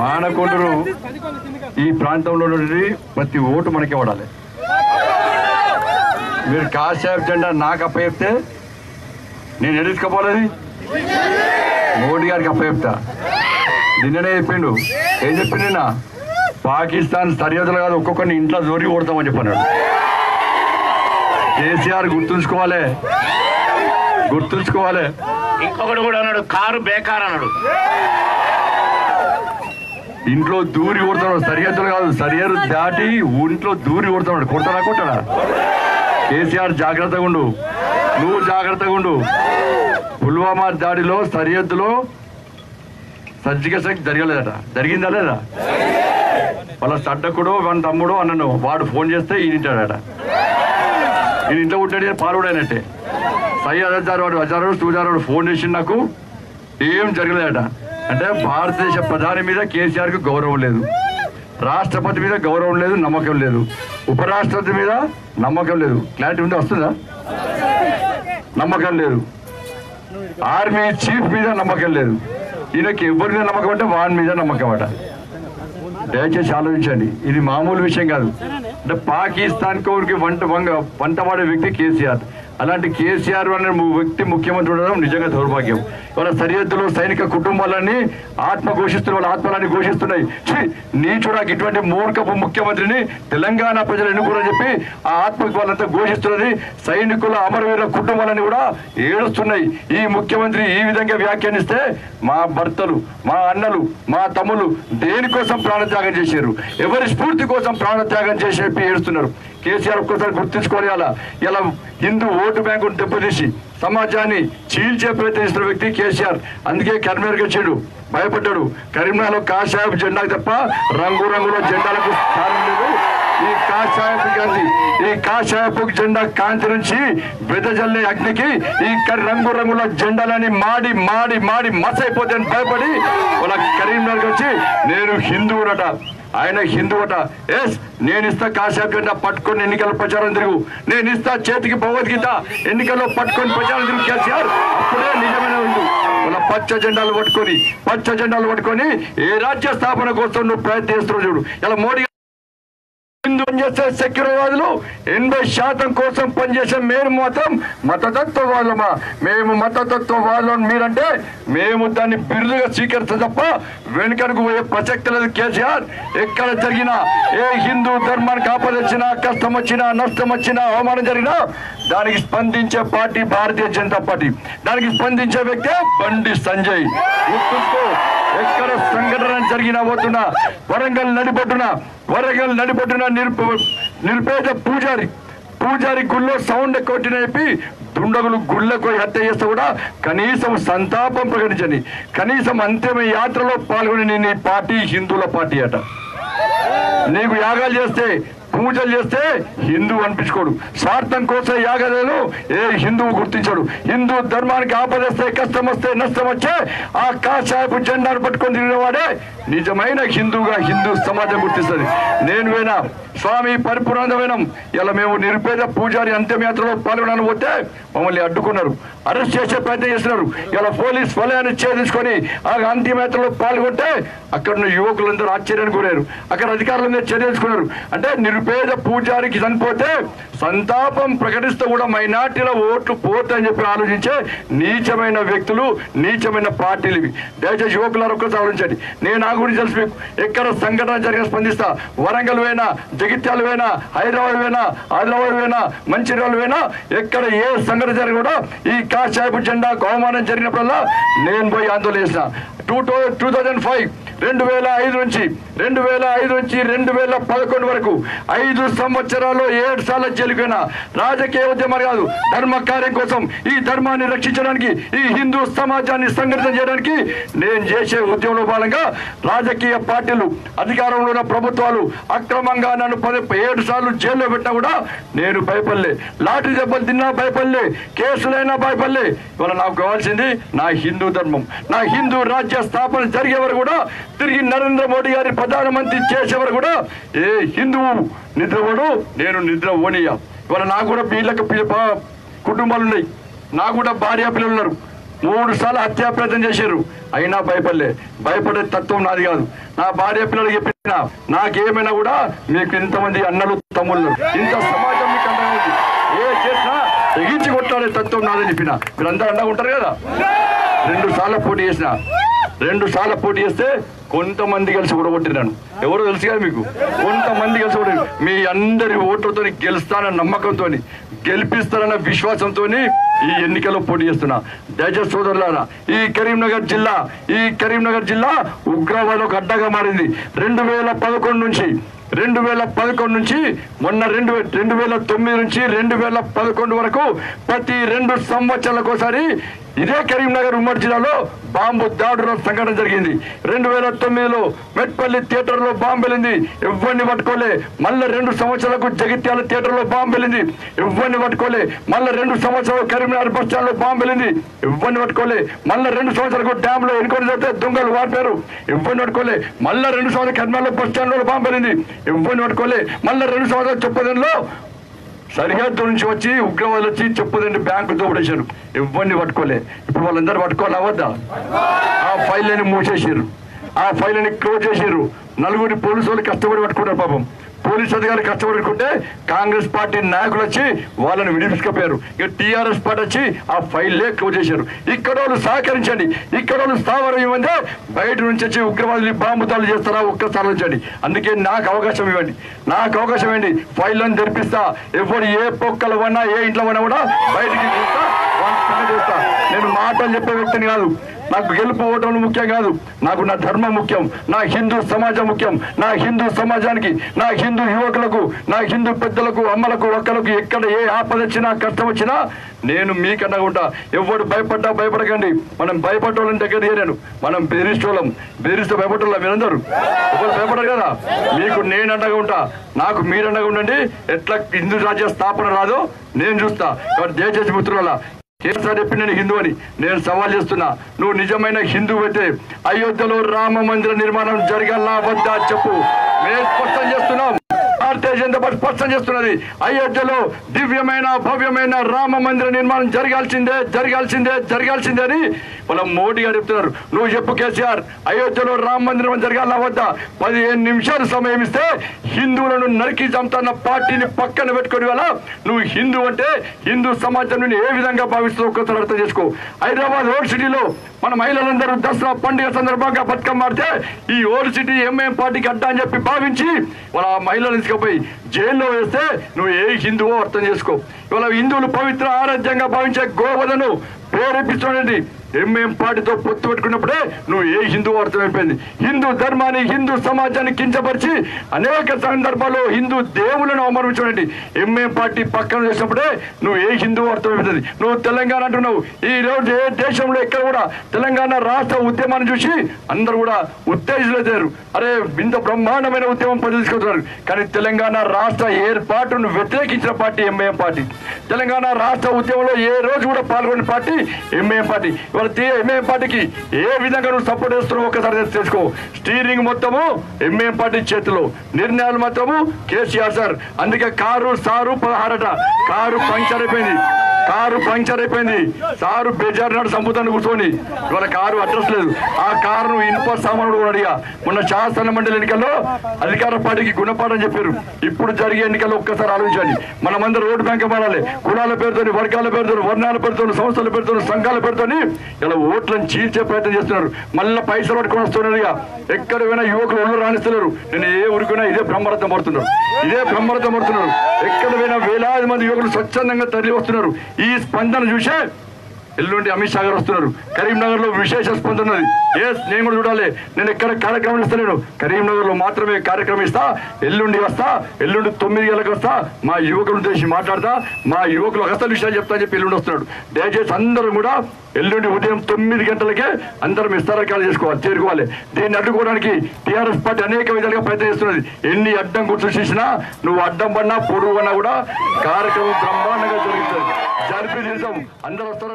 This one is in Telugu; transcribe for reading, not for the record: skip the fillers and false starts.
మానకొండూరు ఈ ప్రాంతంలో నుండి ప్రతి ఓటు మనకి ఇవ్వాలి. మీరు కాషాయపు జెండా నాకు అప్పచెప్తే నేను ఎదుర్కోపోలేదు, మోడీ గారికి అప్పచెప్తా. నిన్ననే చెప్పిండు. ఏం చెప్పిండు నిన్న? పాకిస్తాన్ సరిహద్దులు కాదు, ఒక్కొక్కరిని ఇంట్లో జోరి కొడతామని చెప్పన్నాడు. కేసీఆర్ గుర్తుంచుకోవాలి. ఇంకొకటి కూడా అన్నాడు, కారు బేకార్ అన్నాడు. ఇంట్లో దూరి కొడతాడు. సరిహద్దులు కాదు, సరిహద్దు దాటి ఇంట్లో దూరి కొడతాడు. కొట్టాడా? కేసీఆర్ జాగ్రత్తగా ఉండు, నువ్వు జాగ్రత్తగా ఉండు. పుల్వామా దాడిలో సరిహద్దులో సర్జికల్ స్ట్రైక్ జరగలేదట. జరిగిందా లేదా? వాళ్ళ సడ్డకుడు వాళ్ళ తమ్ముడు అన్నను వాడు ఫోన్ చేస్తే ఈయనింటాడట. ఈయన ఇంట్లో ఉంటాడు, పాల్గొడైనట్టే. వాడు హజారు ఫోన్ చేసి నాకు ఏం జరగలేదట. అంటే భారతదేశ ప్రధాని మీద కేసీఆర్కి గౌరవం లేదు, రాష్ట్రపతి మీద గౌరవం లేదు, నమ్మకం లేదు, ఉపరాష్ట్రపతి మీద నమ్మకం లేదు. క్లారిటీ ఉంటే వస్తుందా? నమ్మకం లేదు. ఆర్మీ చీఫ్ మీద నమ్మకం లేదు. ఈయనకి ఎవరి మీద నమ్మకం అంటే వాని మీద నమ్మకం అట. దయచేసి ఆలోచించండి, ఇది మామూలు విషయం కాదు. అంటే పాకిస్తాన్ కోరికి వంటవాడే వ్యక్తి కేసీఆర్. అలాంటి కేసీఆర్ అనే వ్యక్తి ముఖ్యమంత్రి ఉండడం నిజంగా దౌర్భాగ్యం. ఇవాళ సరిహద్దులో సైనిక కుటుంబాలన్నీ ఘోషిస్తున్న వాళ్ళ ఆత్మలన్నీ ఘోషిస్తున్నాయి. నీచుడాకి ఇటువంటి మూర్ఖపు ముఖ్యమంత్రిని తెలంగాణ ప్రజలు ఎన్నుకోరని చెప్పి ఆ ఆత్మకు వాళ్ళంతా ఘోషిస్తున్నది. సైనికుల అమరవీరుల కుటుంబాలన్నీ కూడా ఏడుస్తున్నాయి. ఈ ముఖ్యమంత్రి ఈ విధంగా వ్యాఖ్యానిస్తే మా భర్తలు, మా అన్నలు, మా తమ్ముళ్ళు దేనికోసం ప్రాణత్యాగం చేశారు, ఎవరి స్ఫూర్తి కోసం ప్రాణత్యాగం చేసి ఏడుస్తున్నారు. కేసీఆర్ ఒక్కసారి గుర్తించుకోవాలి. ఇలా హిందూ ఓటు బ్యాంకును దెబ్బతీసి సమాజాన్ని చీల్చే ప్రయత్నిస్తున్న వ్యక్తి కేసీఆర్. అందుకే కరీంనగర్కి వచ్చాడు, భయపడ్డాడు. కరీంనగర్లో కాషాయపు జెండాకు తప్ప రంగురంగుల జెండాలకు స్థానం లేదు. ఈ కాషాయపు జెండా కాంతి నుంచి వెదజల్లే అగ్నికి ఈ రంగురంగుల జెండాలని మాడి మాడి మాడి మసైపోతే భయపడి వాళ్ళ కరీంనగర్కి వచ్చి నేను హిందువునట, ఆయన హిందువుట. ఎస్, నేను ఇస్తా కాషాయపు జెండా పట్టుకొని ఎన్నికల ప్రచారం తిరుగు, నేను ఇస్తా చేతికి భగవద్గీత ఎన్నికల్లో పట్టుకొని ప్రచారం తిరుగు కేసీఆర్. అప్పుడే నిజమైన హిందూ. వాళ్ళ పచ్చ జెండాలు పట్టుకొని ఏ రాజ్య స్థాపన కోసం నువ్వు ప్రయత్నిస్తున్నావు చూడు. ఇలా మోడీ హిందూ పనిచేసే సెక్యులర్వాదులు 80% కోసం పనిచేసే మేము మాత్రం మతతత్వవాదులమా? మేము మతతత్వవాదులు మీరంటే మేము దాన్ని బిరుదుగా స్వీకరిస్తాం తప్ప వెనుకకు పోయే ప్రసక్తి లేదు. కేసీఆర్ ఎక్కడ జరిగినా, ఏ హిందూ ధర్మానికి ఆపదొచ్చినా, కష్టం వచ్చినా, నష్టం వచ్చినా, అవమానం జరిగినా దానికి స్పందించే పార్టీ భారతీయ జనతా పార్టీ. దానికి స్పందించే వ్యక్తే బండి సంజయ్. గుర్తుంచుకో, ఎక్కడ సంఘటన జరిగినా పోతున్నా వరంగల్ నడిపొట్టున నిరుపేద పూజారి గుళ్ళో సౌండ్ కొట్టిన చెప్పి దుండగులు గుళ్ళకు హత్య చేస్తే కూడా కనీసం సంతాపం ప్రకటించండి, కనీసం అంతిమ యాత్రలో పాల్గొని నీ పార్టీ హిందువుల పార్టీ అట. నీకు యాగాలు చేస్తే, పూజలు చేస్తే హిందూ అనిపించుకోడు. స్వార్థం కోసం యాగాలను ఏ హిందువు గుర్తించాడు. హిందూ ధర్మానికి ఆపదొస్తే, కష్టం వస్తే, నష్టం వచ్చే ఆ కాషాయపు జెండాను పట్టుకొని తిరిగినవాడే నిజమైన హిందూగా హిందూ సమాజం గుర్తిస్తుంది. నేను పోయినా స్వామి పరిపూర్ణమైన ఇలా మేము నిరుపేద పూజారి అంత్యయాత్రలో పాల్గొనని పోతే మమ్మల్ని అడ్డుకున్నారు, అరెస్ట్ చేసే ప్రయత్నం చేస్తున్నారు. ఇలా పోలీస్ వలయాన్ని ఛేదించుకొని ఆ అంత్యయాత్రలో పాల్గొంటే అక్కడ ఉన్న యువకులందరూ ఆశ్చర్యానికి గురయ్యారు. అక్కడ అధికారులందరూ చర్చించుకున్నారు. అంటే నిరుపేద పూజారికి చనిపోతే సంతాపం ప్రకటిస్తూ కూడా మైనార్టీల ఓట్లు పోతాయని చెప్పి ఆలోచించే నీచమైన వ్యక్తులు, నీచమైన పార్టీలు ఇవి. దయచేసి యువకులారు ఒక్కసారి ఆలోచించండి. నేను నా గురించి తెలుసు మీకు. ఎక్కడ సంఘటన జరిగిన స్పందిస్తా. వరంగల్ పోయినా, జగిత్యాల పోయినా, హైదరాబాద్ పోయినా, ఆదిలాబాద్ పోయినా, మంచిర్యాల పోయినా, ఎక్కడ ఏ సంఘటన జరిగి కూడా ఈ కాషాయపు జెండాకు అవమానం జరిగినప్పుడల్లా నేను పోయి ఆందోళన చేసిన. 2005 2005 నుంచి 2011 వరకు 5 సంవత్సరాలు 7 సార్లు జైలుకైనా రాజకీయ ఉద్యమాలు కాదు, ధర్మ కార్యం కోసం, ఈ ధర్మాన్ని రక్షించడానికి, ఈ హిందూ సమాజాన్ని సంఘటితం చేయడానికి నేను చేసే ఉద్యమంలో భాగంగా రాజకీయ పార్టీలు, అధికారంలో ఉన్న ప్రభుత్వాలు అక్రమంగా నన్ను 7 సార్లు జైల్లో పెట్టినా కూడా నేను భయపడలే. లాఠీ దెబ్బలు తిన్నా భయపడలే, కేసులైనా భయపడలే. ఇవాళ నాకు కావాల్సింది నా హిందూ ధర్మం. నా హిందూ రాజ్య స్థాపన జరిగేవారు కూడా, తిరిగి నరేంద్ర మోడీ గారి ప్రధానమంత్రి చేసేవారు కూడా ఏ హిందువు నిద్రపోడు, నేను నిద్ర ఓనియా. ఇవాళ నాకు కూడా వీళ్ళకి కుటుంబాలు ఉన్నాయి, నాకు కూడా భార్య పిల్లలు ఉన్నారు. 3 సార్లు హత్యా ప్రయత్నం చేశారు, అయినా భయపడే తత్వం నాది కాదు. నా భార్య పిల్లలు చెప్పిన నాకేమైనా కూడా మీకు ఇంతమంది అన్నలు తమ్ముళ్ళు, ఇంత సమాజం మీకు అండగా ఉంది, ఏ చేసినా తెగించి కొట్టాడే తత్వం నాదని చెప్పిన. మీరందరూ అండగా ఉంటారు కదా. 2 సార్లు పోటీ చేస్తే కొంతమంది కలిసి ఓడగొట్టినాను. ఎవరో తెలుసు కదా మీకు, కొంతమంది కలిసి ఓడి మీ అందరి ఓట్లతో గెలుస్తానన్న నమ్మకంతో, గెలిపిస్తారన్న విశ్వాసంతో ఈ ఎన్నికల్లో పోటీ చేస్తున్నా. దయచేసి సోదరులారా, ఈ కరీంనగర్ జిల్లా ఉగ్రవాదం అడ్డగా మారింది. 2011 నుంచి మొన్న 2009 నుంచి 2011 వరకు ప్రతి 2 సంవత్సరాలకు ఒకసారి ఇదే కరీంనగర్ ఉమ్మడి జిల్లాలో బాంబు దాడుల సంఘటన జరిగింది. 2009లో మెట్పల్లి థియేటర్లో బాంబు వెళ్ళింది, ఎవరిని పట్టుకోలే. మళ్ళీ 2 సంవత్సరాలకు జగిత్యాల థియేటర్లో బాంబు వెళ్ళింది, ఎవరిని పట్టుకోలే. మళ్ళీ 2 సంవత్సరాలు కరీంనగర్ బస్ స్టాండ్ లో బాంబు వెళ్ళింది, ఎవరిని పట్టుకోలే. మళ్ళీ 2 సంవత్సరాలకు డ్యామ్ లో ఎన్నికలు జరిగితే దొంగలు వాడిపారు, ఎవరిని పట్టుకోలే. మళ్ళీ 2 సంవత్సరాలు కరీంనగర్ బస్ స్టాండ్ లో బాంబు వెళ్ళింది, ఎవరిని పట్టుకోలే. మళ్ళీ 2 సంవత్సరాలు చొప్పదంలో సరిహద్దు నుంచి వచ్చి ఉగ్రవాదులు వచ్చి చెప్పుదండి బ్యాంకు దోపడేశారు, ఎవరిని పట్టుకోలే. ఇప్పుడు వాళ్ళందరూ పట్టుకోవాలా వద్దా? ఆ ఫైల్ని మూసేసారు, ఆ ఫైల్ని క్లోజ్ చేసారు. 4 పోలీసు వాళ్ళు కష్టపడి పట్టుకున్నారు. పాపం పోలీసు అధికారులు కష్టపడుకుంటే కాంగ్రెస్ పార్టీ నాయకులు వచ్చి వాళ్ళని విడిపించకపోయారు. ఇక టీఆర్ఎస్ పార్టీ వచ్చి ఆ ఫైల్లే క్లోజ్ చేశారు. ఇక్కడ వాళ్ళు సహకరించండి, ఇక్కడ వాళ్ళు స్థావరం ఇవ్వండి, బయట నుంచి వచ్చి ఉగ్రవాదులు బాంబు దాడులు చేస్తారా ఒక్కసారి ఉంచండి. అందుకే నాకు అవకాశం ఇవ్వండి, ఫైళ్ళని తెరిపిస్తా. ఎవరు ఏ పొక్కలు ఉన్నా ఏ ఇంట్లో ఉన్నా కూడా బయటికి చేస్తా. నేను మాటలు చెప్పే వ్యక్తిని కాదు. నాకు గెలుపు ఓటర్లు ముఖ్యం కాదు, నాకు నా ధర్మం ముఖ్యం, నా హిందూ సమాజం ముఖ్యం. నా హిందూ సమాజానికి, నా హిందూ యువకులకు, నా హిందూ పెద్దలకు, అమ్మలకు, ఒక్కలకు ఎక్కడ ఏ ఆపద వచ్చినా కష్టం వచ్చినా నేను మీకన్నా ఉంటా. ఎవరు భయపడకండి. మనం భయపడటోళ్ళని దగ్గర చేయలేను, మనం బెదిరిస్తే భయపడటోళ్ళ. మీరందరూ ఎవరు భయపడరు కదా. మీకు నేను అండగా ఉంటా, నాకు మీరు అండగా ఉండండి. ఎట్లా హిందూ రాజ్య స్థాపన రాదో నేను చూస్తా. కాబట్టి దయచేసి మిత్రుల, కేసీఆర్ చెప్పి నేను హిందూ అని నేను సవాల్ చేస్తున్నా. నువ్వు నిజమైన హిందూ అయితే అయోధ్యలో రామ మందిర నిర్మాణం జరగాలా వద్దా చెప్పు. మేము స్పష్టం చేస్తున్నాం, భారతీయ జనతా పార్టీ స్పష్టం చేస్తున్నది. అయోధ్యలో దివ్యమైన భవ్యమైన రామ మందిర నిర్మాణం జరగాల్సిందే అని వాళ్ళ మోడీ గారు చెప్తున్నారు. నువ్వు చెప్పు కేసీఆర్, అయోధ్యలో రామ మందిరం జరగాలా వద్దా? 15 నిమిషాలు సమయం ఇస్తే హిందువులను నరికి చంపుతున్న పార్టీని పక్కన పెట్టుకుని వల్ల నువ్వు హిందూ అంటే హిందూ సమాజం నుండి ఏ విధంగా భావిస్తావు ఒక్కసారి అర్థం చేసుకో. హైదరాబాద్ ఓల్డ్ సిటీలో మన మహిళలందరూ దసరా పండుగ సందర్భంగా బతుకమ్మ ఆడితే ఈ ఓల్డ్ సిటీ ఎంఐఎం పార్టీకి అడ్డా అని చెప్పి భావించి వాళ్ళ మహిళలు తీసుకుపోయి జైల్లో వేస్తే నువ్వు ఏ హిందువో అర్థం చేసుకో. ఇవాళ హిందువులు పవిత్ర ఆరాధ్యంగా భావించే గోవధను ప్రేరేపిస్తున్నది ఎంఐఎం పార్టీతో పొత్తు పెట్టుకున్నప్పుడే నువ్వు ఏ హిందువు అర్థమైపోయింది. హిందూ ధర్మాన్ని, హిందూ సమాజాన్ని కించపరిచి అనేక సందర్భాల్లో హిందూ దేవులను అవమానించండి ఎంఐఎం పార్టీ పక్కన చేసినప్పుడే నువ్వు ఏ హిందువు అర్థమైపోతుంది. నువ్వు తెలంగాణ అంటున్నావు. ఈ రోజు ఏ దేశంలో ఎక్కడ కూడా తెలంగాణ రాష్ట్ర ఉద్యమాన్ని చూసి అందరూ కూడా ఉత్తేజితులయ్యారు. అరే ఇంత బ్రహ్మాండమైన ఉద్యమం తీసుకుంటున్నారు. కానీ తెలంగాణ రాష్ట్ర ఏర్పాటును వ్యతిరేకించిన పార్టీ ఎంఐఎం పార్టీ. తెలంగాణ రాష్ట్ర ఉద్యమంలో ఏ రోజు కూడా పాల్గొన్న పార్టీ ఎంఐఎం పార్టీ. ఎంఐఎం పార్టీకి ఏ విధంగా నువ్వు సపోర్ట్ చేస్తున్నావు ఒకసారి తెలుసుకో. స్టీరింగ్ మొత్తము ఎంఐఎం పార్టీ చేతిలో, నిర్ణయాలు మొత్తము కేసీఆర్ సార్. అందుకే కారు 16 కారు పంక్చర్ అయిపోయింది. సారు బేజారు నాడు సంపుతాన్ని కూర్చొని ఇవాళ కారు అడ్రస్ లేదు. ఆ కారును ఇనుప సామానుడు కూడా అడిగా. మొన్న శాసన మండలి ఎన్నికల్లో అధికార పార్టీకి గుణపాఠం చెప్పారు. ఇప్పుడు జరిగే ఎన్నికల్లో ఒక్కసారి ఆలోచించండి. మనమందరూ ఓటు బ్యాంక్ ఇవ్వాలి. కులాల పేరుతో, వర్గాల పేరుతో, వర్ణాల పేరుతో, సంస్థల పేరుతో, సంఘాల పేరుతో ఇలా ఓట్లను చీల్చే ప్రయత్నం చేస్తున్నారు. మళ్ళీ పైసలు పట్టుకొని వస్తున్నారు. ఎక్కడ పోయినా యువకులు ఒళ్ళు రాణిస్తున్నారు. నేను ఏ ఊరికైనా ఇదే బ్రహ్మరథం పడుతున్నారు. ఎక్కడ పోయినా వేలాది మంది యువకులు స్వచ్ఛందంగా తరలి వస్తున్నారు. ఈ స్పందన చూసే ఎల్లుండి అమిత్ షా గారు వస్తున్నారు. కరీంనగర్ లో విశేష స్పందన ఉన్నది. నేను కూడా చూడాలి. నేను ఎక్కడ కార్యక్రమం ఇస్తలేను, కరీంనగర్ లో మాత్రమే కార్యక్రమం ఇస్తా. ఎల్లుండి 9 గంటలకు వస్తా. మా యువకులను ఉద్దేశించి మాట్లాడతా. మా యువకులకు అసలు విషయాలు చెప్తా అని చెప్పి ఎల్లుండి వస్తున్నాడు. దయచేసి అందరూ కూడా ఎల్లుండి ఉదయం 9 గంటలకే అందరం ఇస్తారకాలు చేరుకోవాలి. దీన్ని అడ్డుకోవడానికి టీఆర్ఎస్ పార్టీ అనేక విధాలుగా ప్రయత్నం చేస్తున్నది. ఎన్ని అడ్డం గుర్తు చేసినా నువ్వు అడ్డం పడినా పొడుగు పడినా కూడా కార్యక్రమం బ్రహ్మాండంగా జరిపి తీరుతాం. అందరూ వస్తారు.